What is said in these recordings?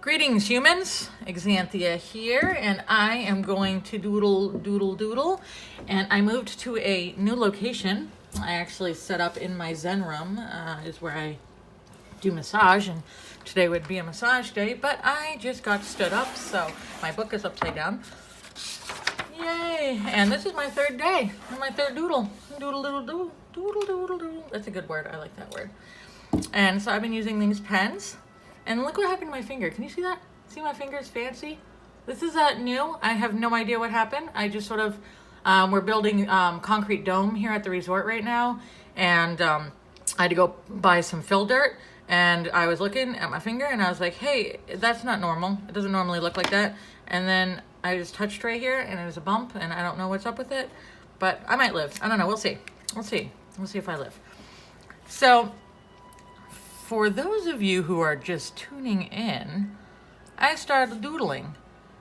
Greetings, humans. Xanthia here, and I am going to doodle. And I moved to a new location. I actually set up in my Zen room, is where I do massage, and today would be a massage day, but I just got stood up, so my book is upside down. Yay! And this is my third day, and my third doodle. Doodle. That's a good word. I like that word. And so I've been using these pens. And look what happened to my finger. Can you see that? See my finger's fancy? This is new. I have no idea what happened. I just sort of, we're building concrete dome here at the resort right now. And I had to go buy some fill dirt. And I was looking at my finger and I was like, hey, that's not normal. It doesn't normally look like that. And then I just touched right here and it was a bump and I don't know what's up with it. But I might live. I don't know. We'll see. We'll see if I live. So for those of you who are just tuning in, I started doodling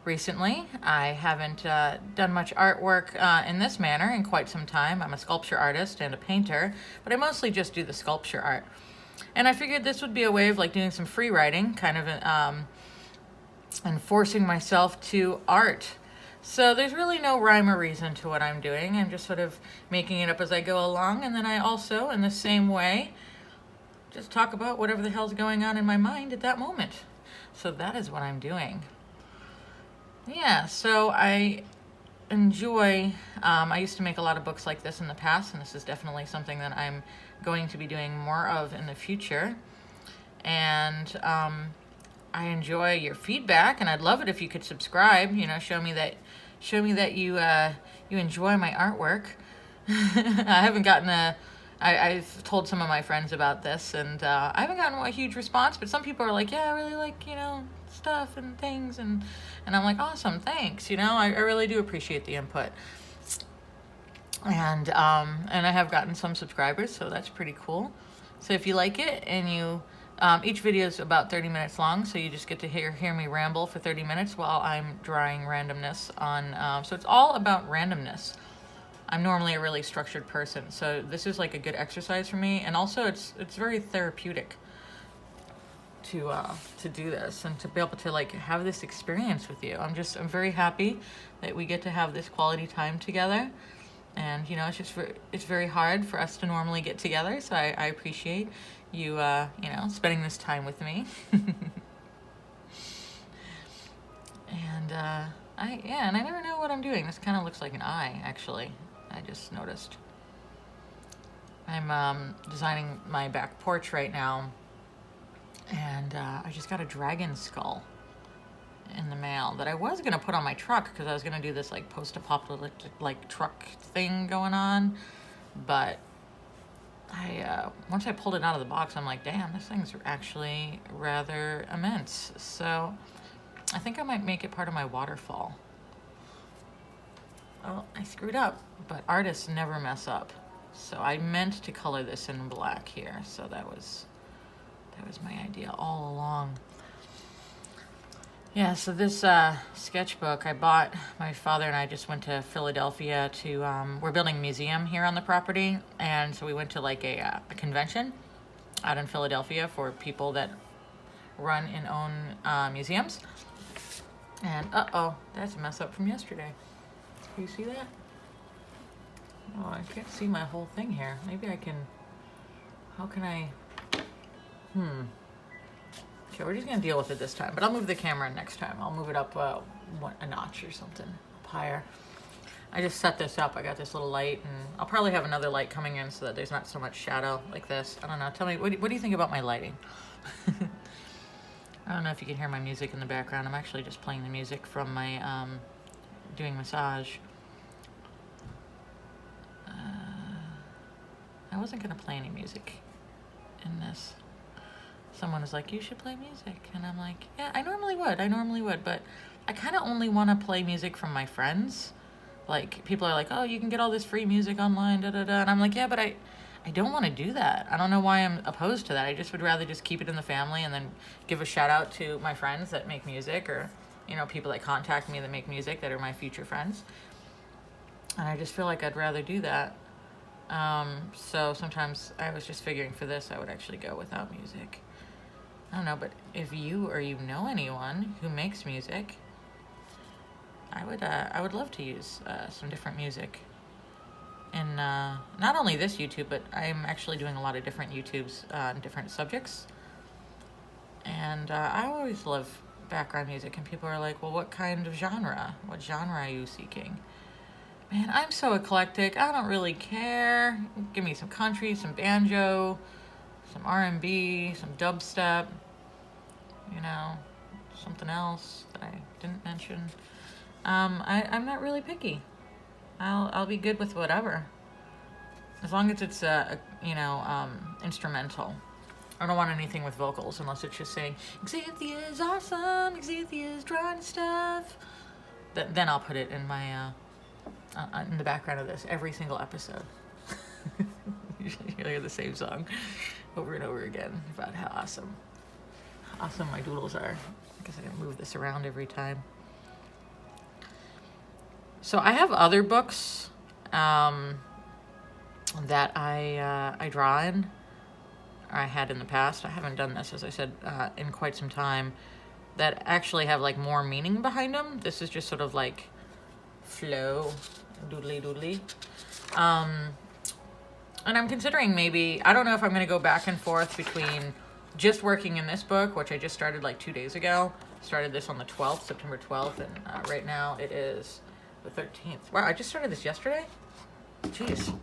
recently. I haven't done much artwork in this manner in quite some time. I'm a sculpture artist and a painter, but I mostly just do the sculpture art. And I figured this would be a way of like doing some free writing, kind of and forcing myself to art. So there's really no rhyme or reason to what I'm doing. I'm just sort of making it up as I go along. And then I also, in the same way, just talk about whatever the hell's going on in my mind at that moment. So that is what I'm doing. Yeah, so I enjoy, I used to make a lot of books like this in the past, and this is definitely something that I'm going to be doing more of in the future. And I enjoy your feedback, and I'd love it if you could subscribe, show me that you enjoy my artwork. I haven't gotten I've told some of my friends about this, and I haven't gotten a huge response, but some people are like, yeah, I really like, stuff and things, and I'm like, awesome, thanks, I really do appreciate the input. And I have gotten some subscribers, so that's pretty cool. So if you like it, and each video is about 30 minutes long, so you just get to hear me ramble for 30 minutes while I'm drawing randomness on, so it's all about randomness. I'm normally a really structured person, so this is like a good exercise for me, and also it's very therapeutic to do this and to be able to like have this experience with you. I'm very happy that we get to have this quality time together, and it's very hard for us to normally get together, so I appreciate you spending this time with me. And I never know what I'm doing. This kind of looks like an eye, actually. I just noticed. I'm designing my back porch right now, and I just got a dragon skull in the mail that I was gonna put on my truck because I was gonna do this like post-apocalyptic like truck thing going on, but once I pulled it out of the box, I'm like, damn, this thing's actually rather immense. So I think I might make it part of my waterfall. Oh, I screwed up, but artists never mess up. So I meant to color this in black here. So that was my idea all along. Yeah, so this sketchbook I bought, my father and I just went to Philadelphia to, we're building a museum here on the property. And so we went to like a convention out in Philadelphia for people that run and own museums. And uh-oh, that's a mess up from yesterday. Can you see that? Oh, I can't see my whole thing here. Maybe I can, how can I, Okay, we're just gonna deal with it this time, but I'll move the camera next time. I'll move it up a notch or something, up higher. I just set this up. I got this little light, and I'll probably have another light coming in so that there's not so much shadow like this. I don't know, tell me, what do you think about my lighting? I don't know if you can hear my music in the background. I'm actually just playing the music from my, doing massage. I wasn't gonna play any music in this. Someone was like, you should play music. And I'm like, yeah, I normally would, but I kind of only want to play music from my friends. Like, people are like, oh, you can get all this free music online, da-da-da. And I'm like, yeah, but I don't want to do that. I don't know why I'm opposed to that. I just would rather just keep it in the family and then give a shout out to my friends that make music, or, people that contact me that make music that are my future friends. And I just feel like I'd rather do that. So sometimes I was just figuring for this, I would actually go without music. I don't know, but if you or you know anyone who makes music, I would love to use some different music. And not only this YouTube, but I'm actually doing a lot of different YouTubes on different subjects. And I always love background music, and people are like, well, what kind of genre? What genre are you seeking? Man, I'm so eclectic. I don't really care. Give me some country, some banjo, some R&B, some dubstep, you know, something else that I didn't mention. I'm not really picky. I'll be good with whatever, as long as it's instrumental. I don't want anything with vocals unless it's just saying Xanthia is awesome, Xanthia is drawing stuff. Then I'll put it in my in the background of this every single episode. You'll hear the same song over and over again about how awesome my doodles are. I guess I can move this around every time. So I have other books that I draw in, or I had in the past. I haven't done this, as I said, in quite some time, that actually have like more meaning behind them. This is just sort of like flow, doodly. And I'm considering maybe, I don't know if I'm going to go back and forth between just working in this book, which I just started like 2 days ago. Started this on the 12th, September 12th, and right now it is the 13th. Wow, I just started this yesterday? Jeez.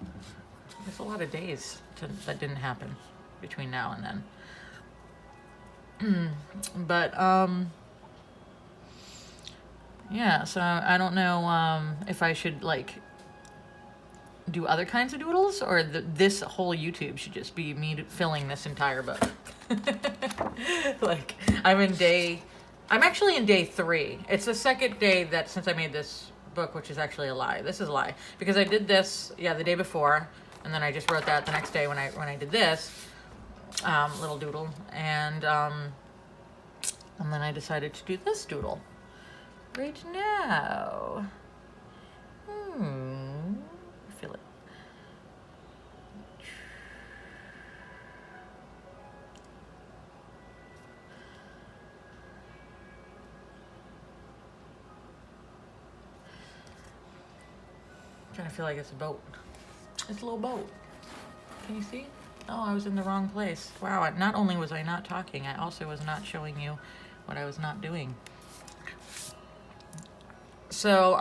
There's a lot of days that didn't happen between now and then. But, yeah, so I don't know if I should, like, do other kinds of doodles, or this whole YouTube should just be me filling this entire book. Like, I'm actually in day 3. It's the second day that since I made this book, which is actually a lie. This is a lie, because I did this, the day before, and then I just wrote that the next day when I did this little doodle, and then I decided to do this doodle right now. Feel it. Kind of feel like it's a boat. It's a little boat. Can you see? Oh, I was in the wrong place. Wow, not only was I not talking, I also was not showing you what I was not doing. So,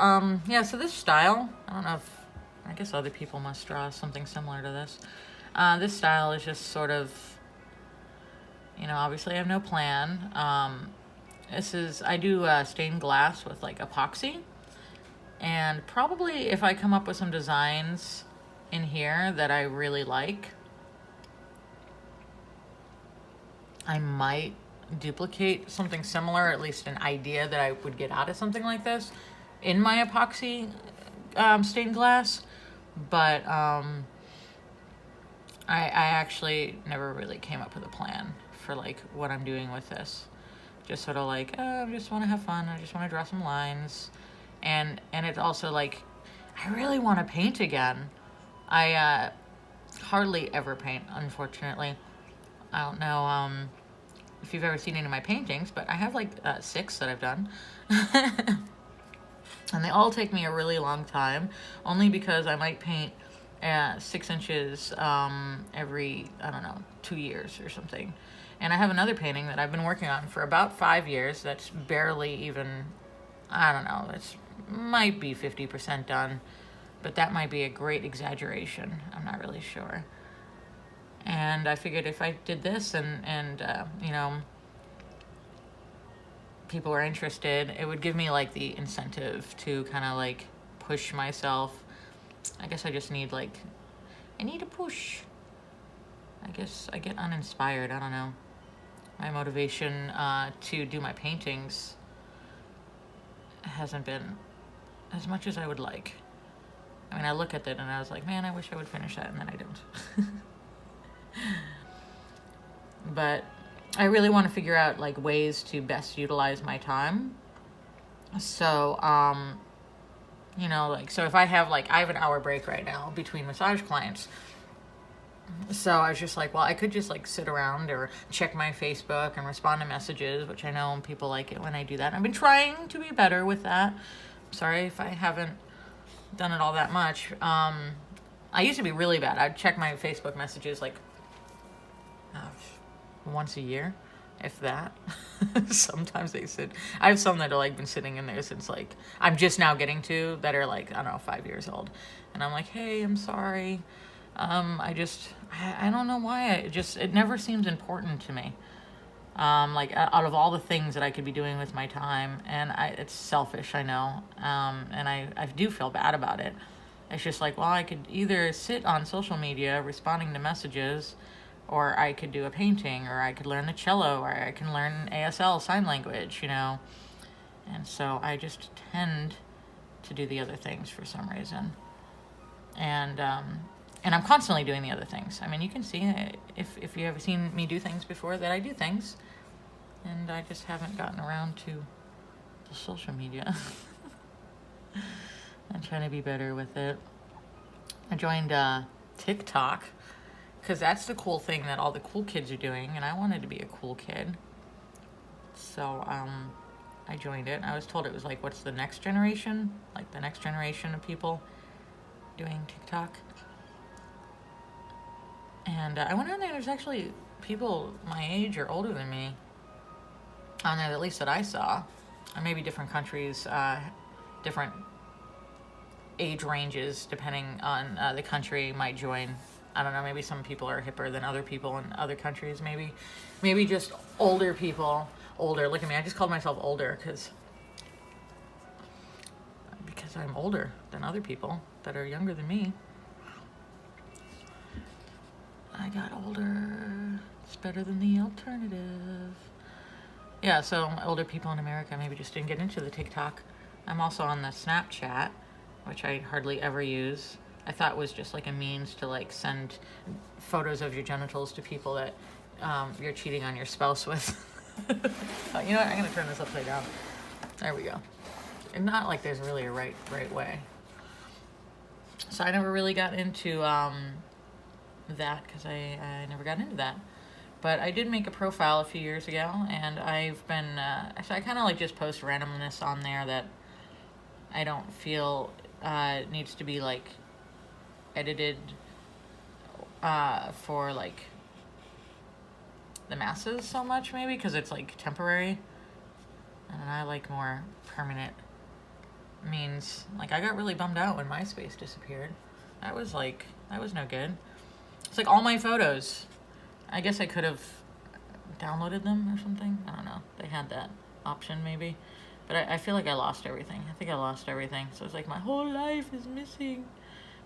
so this style, I don't know if, I guess other people must draw something similar to this. This style is just sort of, obviously I have no plan. I do stained glass with like epoxy. And probably if I come up with some designs in here that I really like, I might duplicate something similar, at least an idea that I would get out of something like this, in my epoxy stained glass. But I actually never really came up with a plan for like what I'm doing with this. Just sort of like, I just want to have fun. I just want to draw some lines. And it's also like, I really want to paint again. I hardly ever paint, unfortunately. I don't know if you've ever seen any of my paintings, but I have like 6 that I've done. And they all take me a really long time, only because I might paint 6 inches every, 2 years or something. And I have another painting that I've been working on for about 5 years that's barely even, it might be 50% done, but that might be a great exaggeration. I'm not really sure. And I figured if I did this and people were interested, it would give me like the incentive to kind of like push myself. I guess I just need I need a push. I guess I get uninspired. I don't know. My motivation to do my paintings hasn't been as much as I would like. I mean, I look at it and I was like, man, I wish I would finish that, and then I don't. But I really want to figure out like ways to best utilize my time. So, so if I have I have an hour break right now between massage clients. So I was just like, well, I could just like sit around or check my Facebook and respond to messages, which I know people like it when I do that. I've been trying to be better with that. Sorry if I haven't done it all that much. I used to be really bad. I'd check my Facebook messages like once a year, if that. Sometimes they sit. I have some that are like been sitting in there since like I'm just now getting to that are like, I don't know, 5 years old, and I'm like, hey, I'm sorry. I don't know why. It never seems important to me. Like out of all the things that I could be doing with my time, and it's selfish, I know. And I do feel bad about it. It's just like, well, I could either sit on social media responding to messages, or I could do a painting, or I could learn the cello, or I can learn ASL sign language, And so I just tend to do the other things for some reason. And I'm constantly doing the other things. I mean, you can see if you have seen me do things before that I do things, and I just haven't gotten around to the social media. I'm trying to be better with it. I joined TikTok because that's the cool thing that all the cool kids are doing, and I wanted to be a cool kid. So I joined it. I was told it was like, what's the next generation? Like the next generation of people doing TikTok. And I went on there, there's actually people my age or older than me on there, at least that I saw. Or maybe different countries, different age ranges, depending on the country, might join. I don't know, maybe some people are hipper than other people in other countries, maybe. Maybe just older people. Older, look at me, I just called myself older because I'm older than other people that are younger than me. I got older. It's better than the alternative. Yeah, so older people in America maybe just didn't get into the TikTok. I'm also on the Snapchat, which I hardly ever use. I thought was just like a means to like send photos of your genitals to people that you're cheating on your spouse with. Oh, you know what? I'm gonna turn this upside down. There we go. And not like there's really a right way. So I never really got into that because I never got into that. But I did make a profile a few years ago, and I've been so I kind of like just post randomness on there that I don't feel needs to be like edited for like the masses so much, maybe because it's like temporary, and I like more permanent means. Like I got really bummed out when MySpace disappeared. That was no good. It's like all my photos. I guess I could have downloaded them or something. I don't know. They had that option maybe. But I feel like I lost everything. I think I lost everything. So it's like my whole life is missing.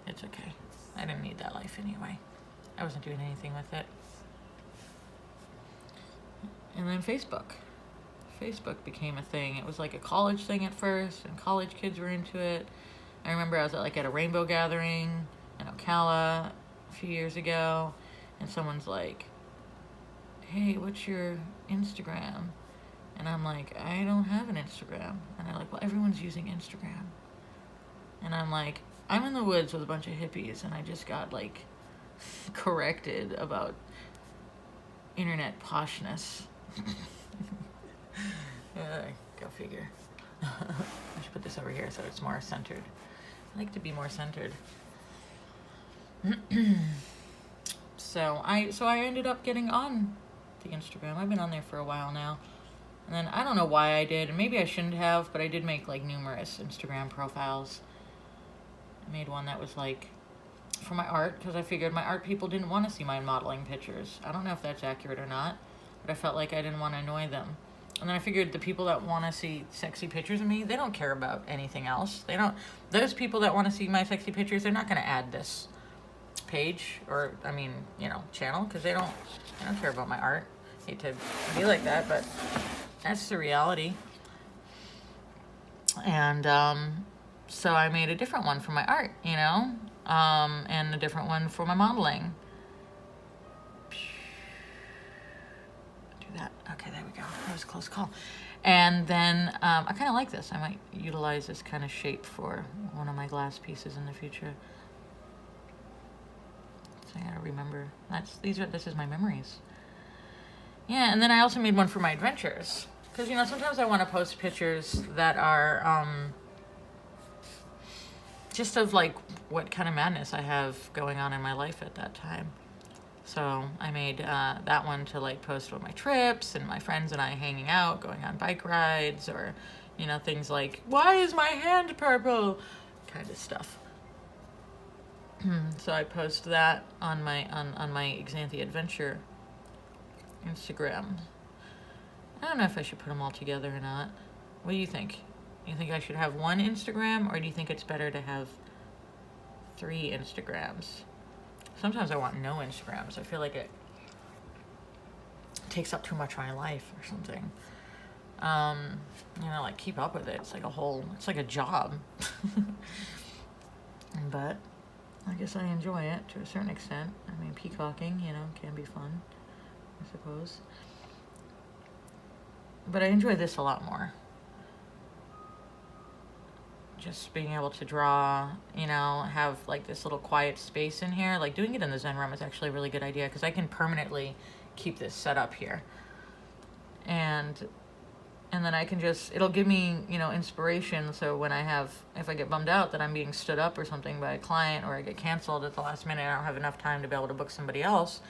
It's okay. I didn't need that life anyway. I wasn't doing anything with it. And then Facebook. Facebook became a thing. It was like a college thing at first, and college kids were into it. I remember I was at a rainbow gathering in Ocala a few years ago, and someone's like, hey, what's your Instagram? And I'm like, I don't have an Instagram. And they're like, well, everyone's using Instagram. And I'm like, I'm in the woods with a bunch of hippies, and I just got like corrected about internet poshness. Go figure. I should put this over here so it's more centered. I like to be more centered. So I ended up getting on the Instagram. I've been on there for a while now. And then I don't know why I did, and maybe I shouldn't have, but I did make like numerous Instagram profiles. I made one that was like for my art, because I figured my art people didn't want to see my modeling pictures. I don't know if that's accurate or not, but I felt like I didn't want to annoy them. And then I figured the people that want to see sexy pictures of me, they don't care about anything else. Those people that want to see my sexy pictures, they're not going to add this page or, channel, because they don't care about my art. Hate to be like that, but that's the reality. And so I made a different one for my art, and a different one for my modeling. Do that. Okay, there we go. That was a close call. And then I kind of like this. I might utilize this kind of shape for one of my glass pieces in the future. So I gotta remember. This is my memories. Yeah, and then I also made one for my adventures. Because, you know, sometimes I want to post pictures that are just of like what kind of madness I have going on in my life at that time. So I made that one to like post with my trips and my friends and I hanging out, going on bike rides, or, you know, things like, why is my hand purple? Kind of stuff. So I post that on my Xanthi Adventure Instagram. I don't know if I should put them all together or not. What do you think? You think I should have one Instagram, or do you think it's better to have 3 Instagrams? Sometimes I want no Instagrams. I feel like it takes up too much of my life or something. You know, like, keep up with it. It's like a job. But I guess I enjoy it to a certain extent. I mean, peacocking, you know, can be fun, I suppose. But I enjoy this a lot more. Just being able to draw, you know, have like this little quiet space in here. Like, doing it in the Zen room is actually a really good idea, because I can permanently keep this set up here. And then I can just, it'll give me, you know, inspiration. So when if I get bummed out that I'm being stood up or something by a client, or I get canceled at the last minute, I don't have enough time to be able to book somebody else,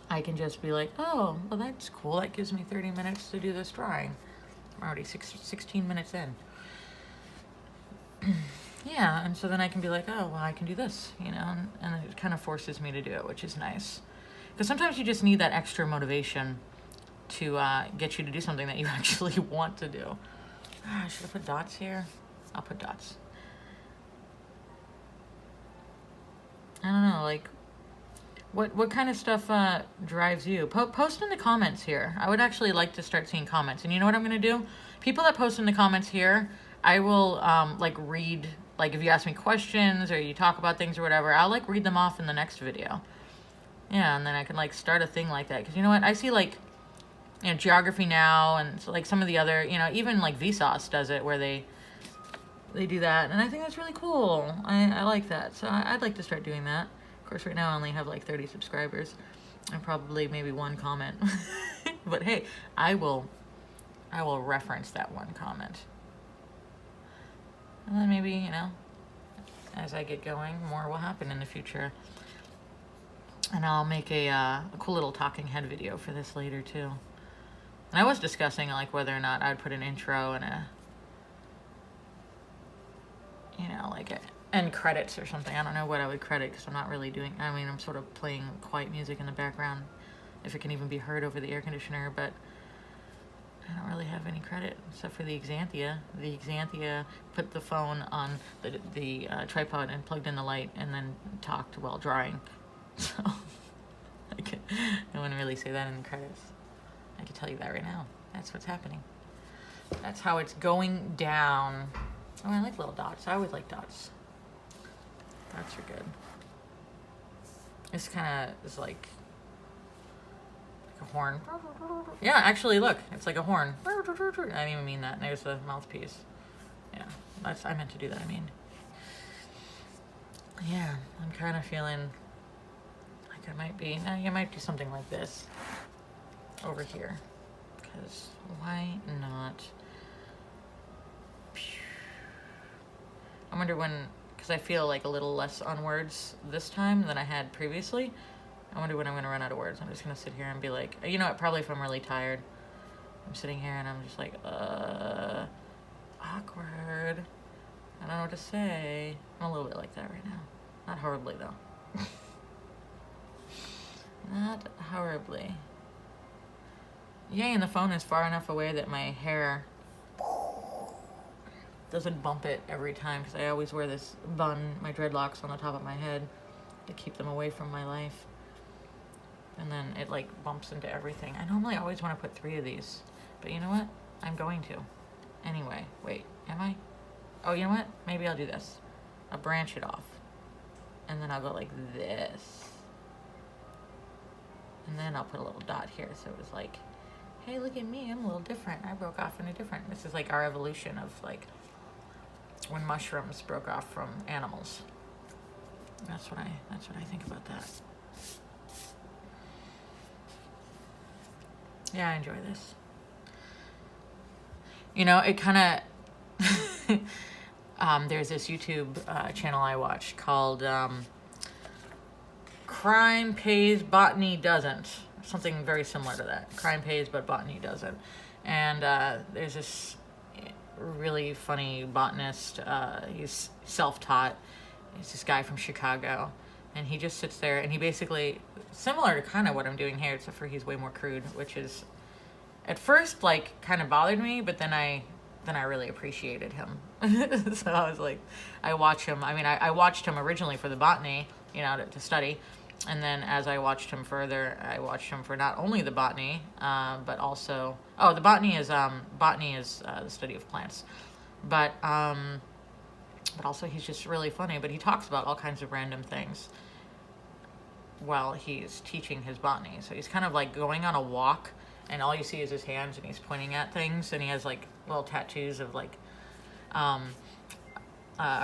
I can just be like, oh, well, that's cool. That gives me 30 minutes to do this drawing. I'm already 16 minutes in. Yeah, and so then I can be like, oh, well, I can do this, you know, and it kind of forces me to do it, which is nice. Because sometimes you just need that extra motivation to get you to do something that you actually want to do. Should I put dots here? I'll put dots. I don't know, like, what kind of stuff drives you? Post in the comments here. I would actually like to start seeing comments. And you know what I'm going to do? People that post in the comments here, I will like read, like if you ask me questions or you talk about things or whatever, I'll like read them off in the next video. Yeah, and then I can like start a thing like that. Because you know what? I see like, you know, Geography Now and so, like some of the other, you know, even like Vsauce does it where they do that. And I think that's really cool. I like that. So I'd like to start doing that. Of course, right now I only have like 30 subscribers and probably maybe 1 comment. But hey, I will reference that 1 comment. And then maybe, you know, as I get going, more will happen in the future. And I'll make a cool little talking head video for this later too. And I was discussing like whether or not I'd put an intro and a, you know, like end credits or something. I don't know what I would credit, because I'm not really doing, I mean, I'm sort of playing quiet music in the background, if it can even be heard over the air conditioner, but I don't really have any credit except for the Xanthia. The Xanthia put the phone on the tripod and plugged in the light and then talked while drawing. So I wouldn't really say that in the credits. I can tell you that right now. That's what's happening. That's how it's going down. Oh, I like little dots. I always like dots. Dots are good. This kind of is like a horn. Yeah, actually, look. It's like a horn. I didn't even mean that. And there's the mouthpiece. Yeah, I meant to do that, I mean. Yeah, I'm kind of feeling like I might do something like this over here. Because why not? I wonder when, because I feel like a little less on words this time than I had previously. I wonder when I'm going to run out of words. I'm just going to sit here and be like, you know what, probably if I'm really tired. I'm sitting here and I'm just like, awkward. I don't know what to say. I'm a little bit like that right now. Not horribly, though. Not horribly. Yay, and the phone is far enough away that my hair doesn't bump it every time, because I always wear this bun, my dreadlocks on the top of my head to keep them away from my life. And then it like bumps into everything. I normally always want to put 3 of these, but you know what? I'm going to. Anyway, wait, am I? Oh, you know what? Maybe I'll do this. I'll branch it off. And then I'll go like this. And then I'll put a little dot here, so it was like, hey, look at me, I'm a little different. I broke off into different. This is like our evolution of like when mushrooms broke off from animals. That's what I think about that. Yeah, I enjoy this. You know, it kind of there's this YouTube channel I watch called Crime Pays, Botany Doesn't. Something very similar to that. Crime pays, but botany doesn't. And there's this really funny botanist. He's self-taught. He's this guy from Chicago. And he just sits there and he basically, similar to kind of what I'm doing here, except for he's way more crude, which is at first like kind of bothered me, but then I really appreciated him. So I was like, I watch him. I mean, I watched him originally for the botany, you know, to study. And then as I watched him further, I watched him for not only the botany, but also, the botany is the study of plants. But also he's just really funny, but he talks about all kinds of random things while he's teaching his botany. So he's kind of like going on a walk and all you see is his hands and he's pointing at things and he has like little tattoos of like a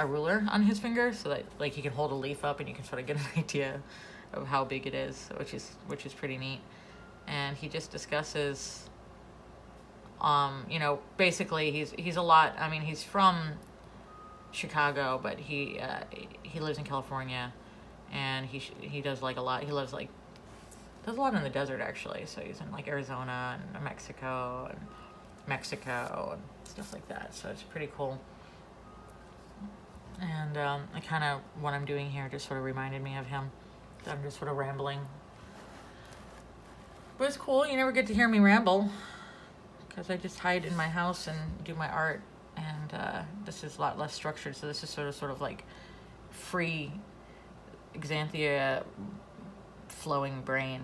ruler on his finger so that like he can hold a leaf up and you can sort of get an idea of how big it is, which is pretty neat. And he just discusses you know, basically he's a lot, I mean, he's from Chicago, but he lives in California, and he does like a lot. He lives like does a lot in the desert actually. So he's in like Arizona and Mexico and stuff like that. So it's pretty cool. And I kind of what I'm doing here just sort of reminded me of him. I'm just sort of rambling, but it's cool. You never get to hear me ramble because I just hide in my house and do my art. And this is a lot less structured, so this is sort of like free Xanthia flowing brain.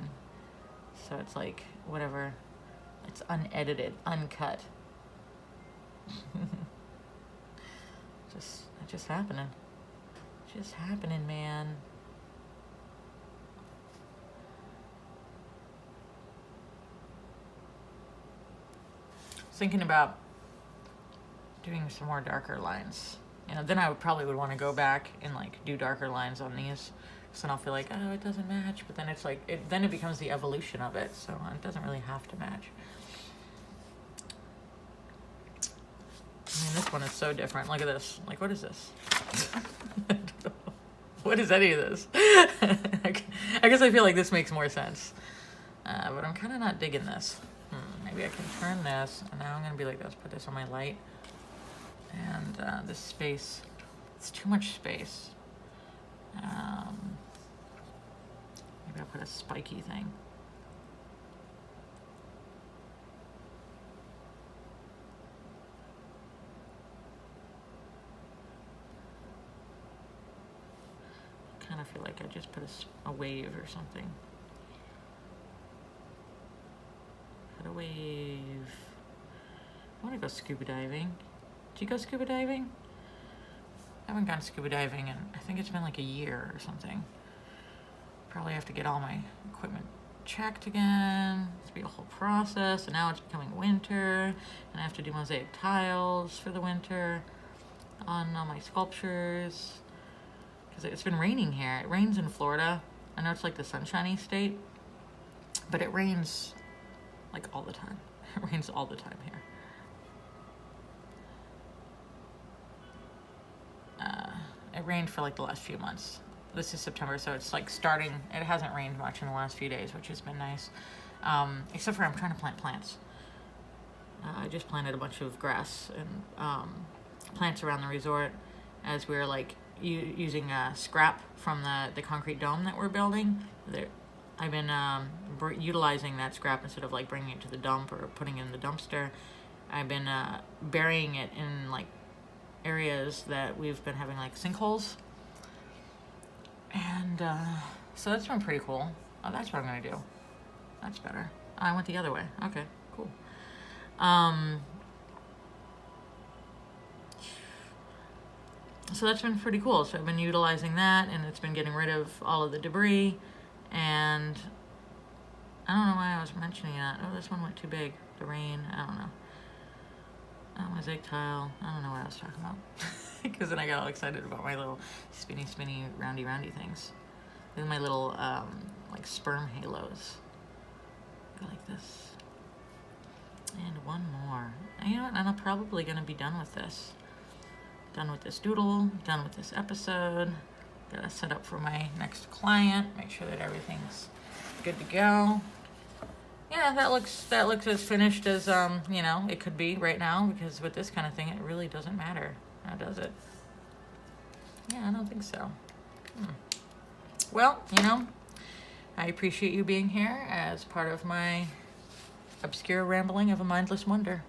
So it's like whatever, it's unedited, uncut. just happening, man. Thinking about doing some more darker lines. You know, then I would want to go back and like do darker lines on these. So then I'll feel like, oh, it doesn't match. But then it's like, then it becomes the evolution of it. So it doesn't really have to match. I mean, this one is so different. Look at this. Like, what is this? What is any of this? I guess I feel like this makes more sense. But I'm kind of not digging this. Maybe I can turn this. And now I'm going to be like, let's put this on my light. And this space, it's too much space. Maybe I'll put a spiky thing. I kind of feel like I just put a wave or something. Put a wave. I want to go scuba diving. Do you go scuba diving? I haven't gone scuba diving in, I think it's been like a year or something. Probably have to get all my equipment checked again. It's be a whole process, and now it's becoming winter, and I have to do mosaic tiles for the winter on all my sculptures. Because it's been raining here. It rains in Florida. I know it's like the sunshiny state, but it rains like all the time. It rains all the time here. It rained for like the last few months. This is September, so it's like starting. It hasn't rained much in the last few days, which has been nice. Except for I'm trying to plant plants. I just planted a bunch of grass and plants around the resort as we're like using scrap from the concrete dome that we're building. I've been utilizing that scrap instead of like bringing it to the dump or putting it in the dumpster. I've been burying it in like areas that we've been having like sinkholes, and so that's been pretty cool. Oh, that's what I'm gonna do. That's better. I went the other way. Okay, cool. So that's been pretty cool. So I've been utilizing that, and it's been getting rid of all of the debris. And I don't know why I was mentioning that. Oh, this one went too big. The rain. I don't know. Mosaic tile. I don't know what I was talking about. because then I got all excited about my little spinny, roundy things. Then my little like sperm halos. Go like this. And one more. And you know what? And I'm probably gonna be done with this. Done with this doodle, done with this episode. Gotta set up for my next client, make sure that everything's good to go. Yeah, that looks as finished as you know, it could be right now, because with this kind of thing it really doesn't matter. Now does it? Yeah, I don't think so. Well, you know, I appreciate you being here as part of my obscure rambling of a mindless wonder.